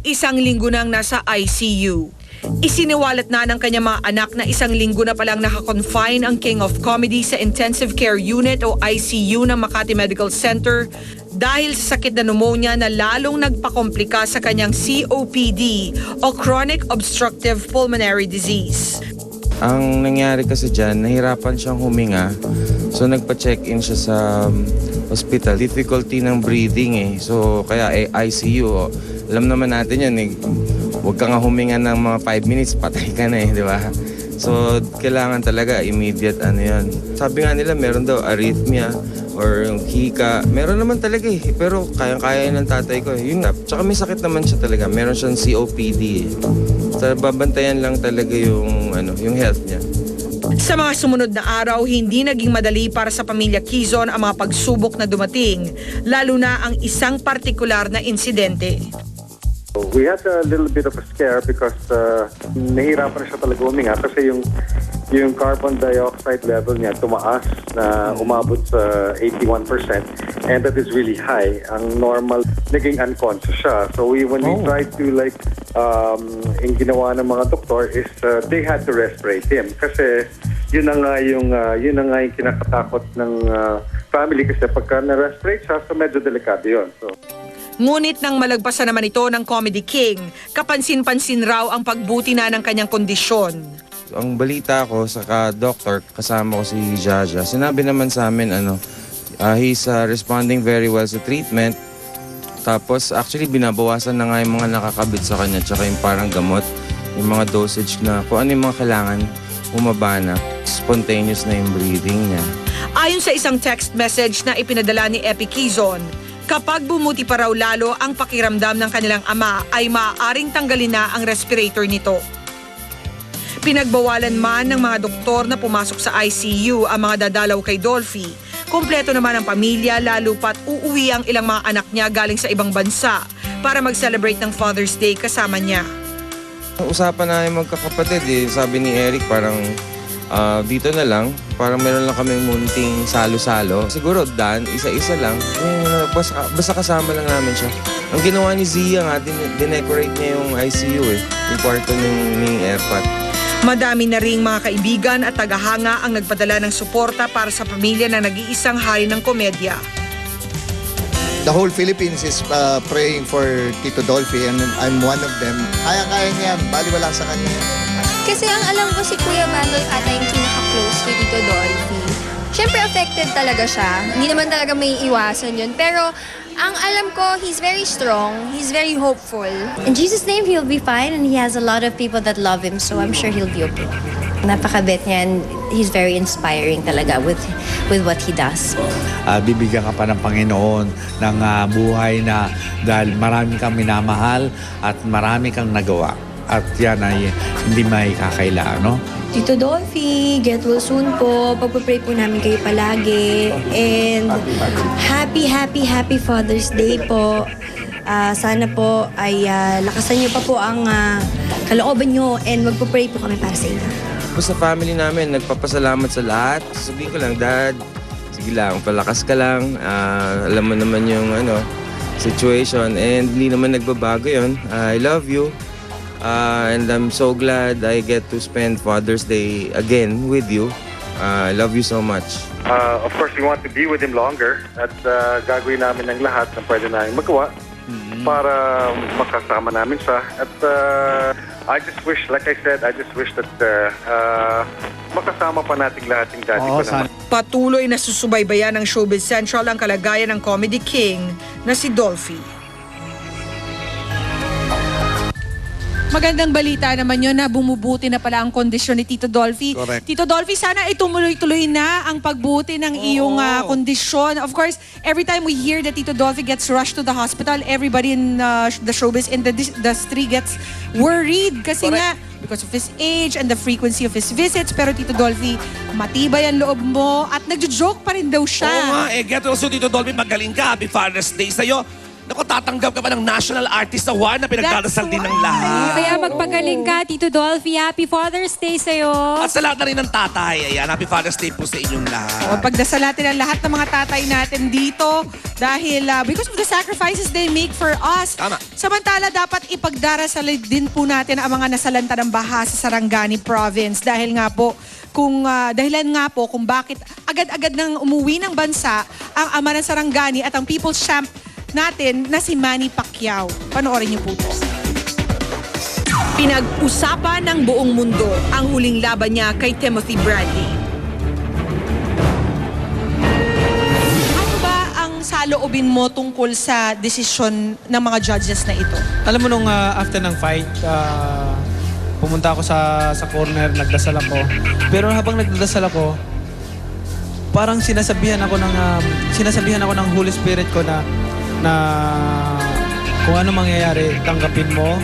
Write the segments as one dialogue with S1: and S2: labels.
S1: Isang linggo nang nasa ICU. Isiniwalat na ng kanyang mga anak na isang linggo na palang nakakonfine ang King of Comedy sa Intensive Care Unit o ICU ng Makati Medical Center dahil sa sakit na pneumonia na lalong nagpakomplika sa kanyang COPD o Chronic Obstructive Pulmonary Disease.
S2: Ang nangyari kasi dyan, nahirapan siyang huminga. So nagpa-check-in siya sa hospital. Difficulty ng breathing So kaya ICU. Alam naman natin yan Huwag ka nga huminga ng mga 5 minutes, patay ka na di ba? So kailangan talaga immediate yan. Sabi nga nila meron daw arrhythmia or yung hika. Meron naman talaga pero kayang-kaya ng tatay ko. Yun na. Tsaka may sakit naman siya talaga. Meron siyang COPD So babantayan lang talaga yung health niya.
S1: Sa mga sumunod na araw, hindi naging madali para sa pamilya Quezon ang mga pagsubok na dumating, lalo na ang isang partikular na insidente.
S3: We had a little bit of a scare because nahirapan siya talaga huminga kasi yung carbon dioxide level niya tumaas na umabot sa 81% and that is really high. Ang normal, naging unconscious siya. So when we tried to yung ginawa ng mga doktor is they had to respirate him kasi yun na nga yung kinakatakot ng family kasi pagka na-respirate siya, so medyo delikado yun. So
S1: Ngunit nang malagpasan naman ito ng Comedy King, kapansin-pansin raw ang pagbuti na ng kanyang kondisyon.
S2: Ang balita ko sa doctor, kasama ko si Jaja, sinabi naman sa amin he's responding very well sa treatment. Tapos actually binabawasan na nga yung mga nakakabit sa kanya tsaka yung parang gamot, yung mga dosage na kung ano yung mga kailangan bumaba na. Spontaneous na yung breathing niya.
S1: Ayon sa isang text message na ipinadala ni Epi Quezon, kapag bumuti pa raw lalo ang pakiramdam ng kanilang ama ay maaaring tanggalin na ang respirator nito. Pinagbawalan man ng mga doktor na pumasok sa ICU ang mga dadalaw kay Dolphy. Kompleto naman ang pamilya lalo pat uuwi ang ilang mga anak niya galing sa ibang bansa para mag-celebrate ng Father's Day kasama niya.
S2: Usapan na yung magkakapatid sabi ni Eric parang dito na lang, parang meron lang kaming munting salo-salo. Siguro Dan, isa-isa lang, basta kasama lang namin siya. Ang ginawa ni Zia nga, dinecorate niya yung ICU yung kwarto ng airpot.
S1: Madami na ring mga kaibigan at tagahanga ang nagpadala ng suporta para sa pamilya na nag-iisang hari ng komedya.
S4: The whole Philippines is praying for Tito Dolphy and I'm one of them. Kaya-kaya niya yan, baliwala sa kanya.
S5: Kasi ang alam ko si Kuya Manuel ata yung pinaka-close to Tito Dolphy. Siyempre affected talaga siya. Hindi naman talaga may iwasan yun. Pero ang alam ko, he's very strong. He's very hopeful.
S6: In Jesus' name, he'll be fine and he has a lot of people that love him, so I'm sure he'll be okay. Napakabait niya and he's very inspiring talaga with what he does.
S7: Bibigyan ka pa ng Panginoon ng buhay na dahil marami kang minamahal at marami kang nagawa. At yan ay hindi may kakailangan, no?
S6: Tito Dolphy, get well soon po. Pagpapray po namin kayo palagi. And happy Father's Day po. Sana po ay lakasan niyo pa po ang kalooban niyo and magpapray po kami para sa inyo.
S2: Sa family namin, nagpapasalamat sa lahat. Sabihin ko lang, Dad, sige lang, palakas ka lang. Alam mo naman yung situation and hindi naman nagbabago yun. I love you. And I'm so glad I get to spend Father's Day again with you. I love you so much.
S3: of course, we want to be with him longer at gagawin namin ng lahat na pwede namin magawa para makasama namin siya. At I just wish, like I said, I just wish that makasama pa nating lahat yung daddy ko naman.
S1: Patuloy na susubaybayan ng Showbiz Central ang kalagayan ng Comedy King na si Dolphy. Magandang balita naman yun na bumubuti na pala ang kondisyon ni Tito Dolphy.
S7: Correct.
S1: Tito Dolphy, sana ay tumuloy-tuloy na ang pagbuti ng iyong kondisyon. Of course, every time we hear that Tito Dolphy gets rushed to the hospital, everybody in the showbiz industry gets worried. Kasi nga, because of his age and the frequency of his visits. Pero Tito Dolphy, matibay ang loob mo at nagjo-joke pa rin daw siya.
S8: Oo nga, get also Tito Dolphy, magaling ka. Happy Father's Day sa'yo. Naku, tatanggap ka pa ng National Artist Award na pinagdadasal din ng lahat.
S9: Kaya magpagaling ka, Tito Dolphy. Happy Father's Day sa'yo.
S8: At sa lahat na rin ng tatay, ayan, Happy Father's Day po sa inyong lahat.
S1: O, pagdasal natin ang lahat ng mga tatay natin dito dahil because of the sacrifices they make for us.
S8: Tama.
S1: Samantala, dapat ipagdarasal din po natin ang mga nasalanta ng baha sa Sarangani Province dahil nga po dahilan nga po kung bakit agad-agad nang umuwi ng bansa ang ama ng Sarangani at ang people's champ natin na si Manny Pacquiao. Panoorin niyo po ito. Pinag-usapan ng buong mundo ang huling laban niya kay Timothy Bradley. Ano ba ang saloobin mo tungkol sa desisyon ng mga judges na ito?
S10: Alam mo nung after ng fight, pumunta ako sa corner, nagdasal ako. Pero habang nagdasal ako, parang sinasabihan ako ng Holy Spirit ko na kung ano mangyayari, tanggapin mo.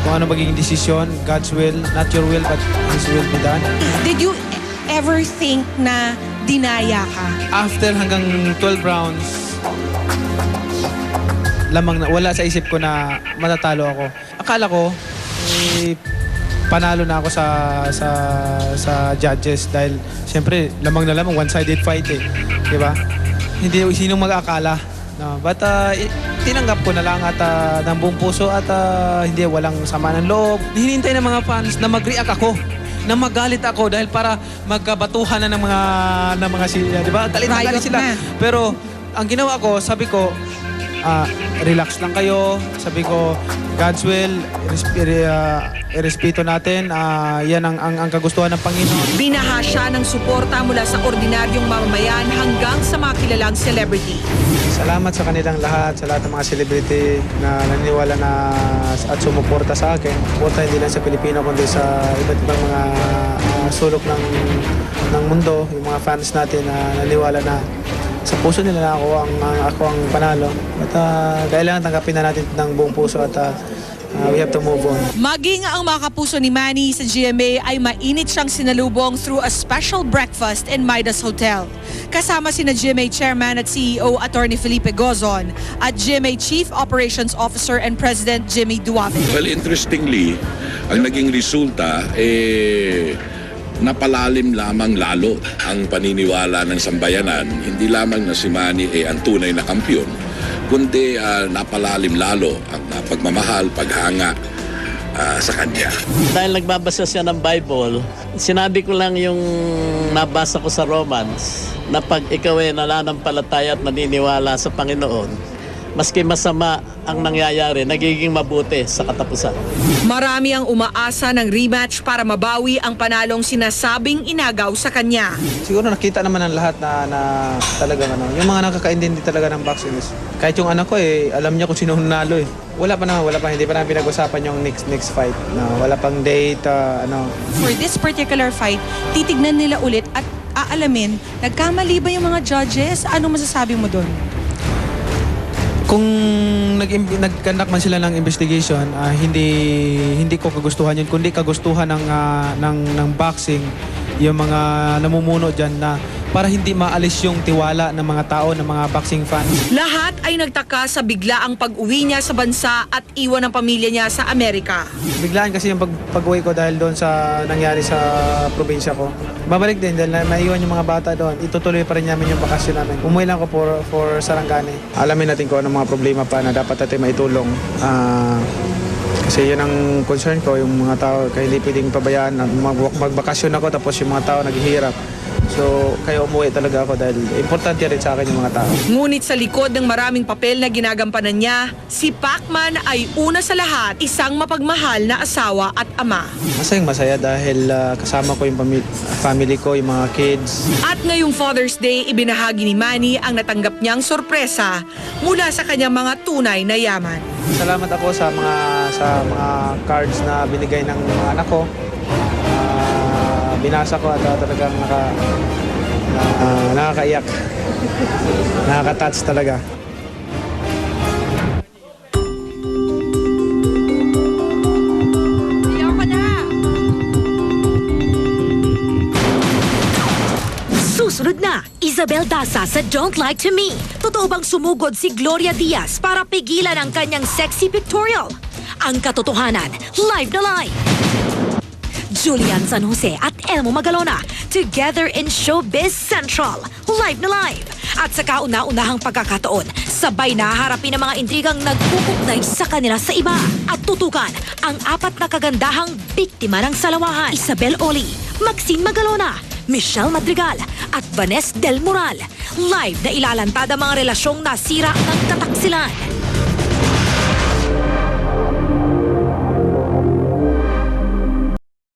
S10: Kung ano magiging desisyon, God's will, not your will, but His will be done.
S1: Did you ever think na dinaya ka?
S10: After hanggang 12 rounds, wala sa isip ko na matatalo ako. Akala ko, panalo na ako sa judges dahil siyempre lamang na lamang one-sided fight eh. Di ba? Hindi sinong mag-akala. No, but tinanggap ko na lang at ng buong puso at hindi walang sama ng loob. Hinihintay ng mga fans na mag-react ako, na magalit ako dahil para magkabatuhan na ng mga sila, di ba? Galit sila.
S1: Na.
S10: Pero ang ginawa ko, sabi ko, relax lang kayo. Sabi ko, God's will, irespeto natin. Yan ang kagustuhan ng Panginoon.
S1: Binaha siya ng suporta mula sa ordinaryong mamamayan hanggang sa mga kilalang celebrity.
S10: Salamat sa kanilang lahat, sa lahat ng mga celebrity na naniniwala na at sumuporta sa akin. Suporta hindi lang sa Pilipino kundi sa iba't ibang mga sulok ng mundo. Yung mga fans natin na naniniwala na sa puso nila na ako ang panalo. At kailangan tanggapin na natin ng buong puso at we have to move on.
S1: Maging ang mga kapuso ni Manny sa GMA ay mainit siyang sinalubong through a special breakfast in Midas Hotel. Kasama sina GMA Chairman at CEO Attorney Felipe Gozon at GMA Chief Operations Officer and President Jimmy Duave.
S11: Well, interestingly, ang naging resulta napalalim lamang lalo ang paniniwala ng sambayanan. Hindi lamang na si Manny ang tunay na kampiyon, kundi napalalim lalo ang pagmamahal, paghanga sa kanya.
S12: Dahil nagbabasa siya ng Bible, sinabi ko lang yung nabasa ko sa Romans na pag ikaw ay nananampalataya at naniniwala sa Panginoon, maski masama ang nangyayari, nagiging mabuti sa katapusan.
S1: Marami ang umaasa ng rematch para mabawi ang panalong sinasabing inagaw sa kanya.
S10: Siguro nakita naman ng lahat na talagang yung mga nakakaintindi talaga ng boxing is, kahit yung anak ko alam niya kung sino nanalo eh. Hindi pa namin pinag-usapan yung next fight. Wala pang date,
S1: For this particular fight, titignan nila ulit at aalamin, nagkamali ba yung mga judges? Ano masasabi mo doon?
S10: Kung nag-conduct man sila ng investigation, hindi ko kagustuhan yun, kundi kagustuhan ng boxing, yung mga namumuno dyan na para hindi maalis yung tiwala ng mga tao, ng mga boxing fans.
S1: Lahat ay nagtaka sa biglaang pag-uwi niya sa bansa at iwan ng pamilya niya sa Amerika.
S10: Biglaan kasi yung pag-uwi ko dahil doon sa nangyari sa probinsya ko. Babalik din dahil maiwan yung mga bata doon. Itutuloy pa rin namin yung bakasyon namin. Umuwi lang ako for Sarangani. Alamin natin kung anong mga problema pa na dapat natin maitulong. Kasi yun ang concern ko, yung mga tao, kaya hindi pwedeng pabayaan. Magbakasyon ako tapos yung mga tao naghihirap. So, kaya umuwi talaga ako dahil importante rin sa akin yung mga tao.
S1: Ngunit sa likod ng maraming papel na ginagampanan niya, si Pacman ay una sa lahat, isang mapagmahal na asawa at ama.
S10: Masaya dahil kasama ko yung family ko, yung mga kids.
S1: At ngayong Father's Day, ibinahagi ni Manny ang natanggap niyang sorpresa mula sa kanyang mga tunay na yaman.
S10: Salamat ako sa mga cards na binigay ng mga anak ko. Binasa ko at talagang nakakaiyak. Nakaka-touch talaga.
S13: Susunod na, Isabel Daza sa Don't Lie to Me. Totoo bang sumugod si Gloria Diaz para pigilan ang kanyang sexy pictorial? Ang katotohanan, live na live. Julian San Jose at Elmo Magalona together in Showbiz Central. Live na live. At sa kauna-unahang pagkakataon, sabay na harapin ang mga intrigang nagpupugnay sa kanila sa iba. At tutukan ang 4 na kagandahang biktima ng salawahan. Isabel Oli, Maxine Magalona, Michelle Madrigal at Vanessa Del Moral. Live na ilalantad ang mga relasyong nasira ng kataksilan.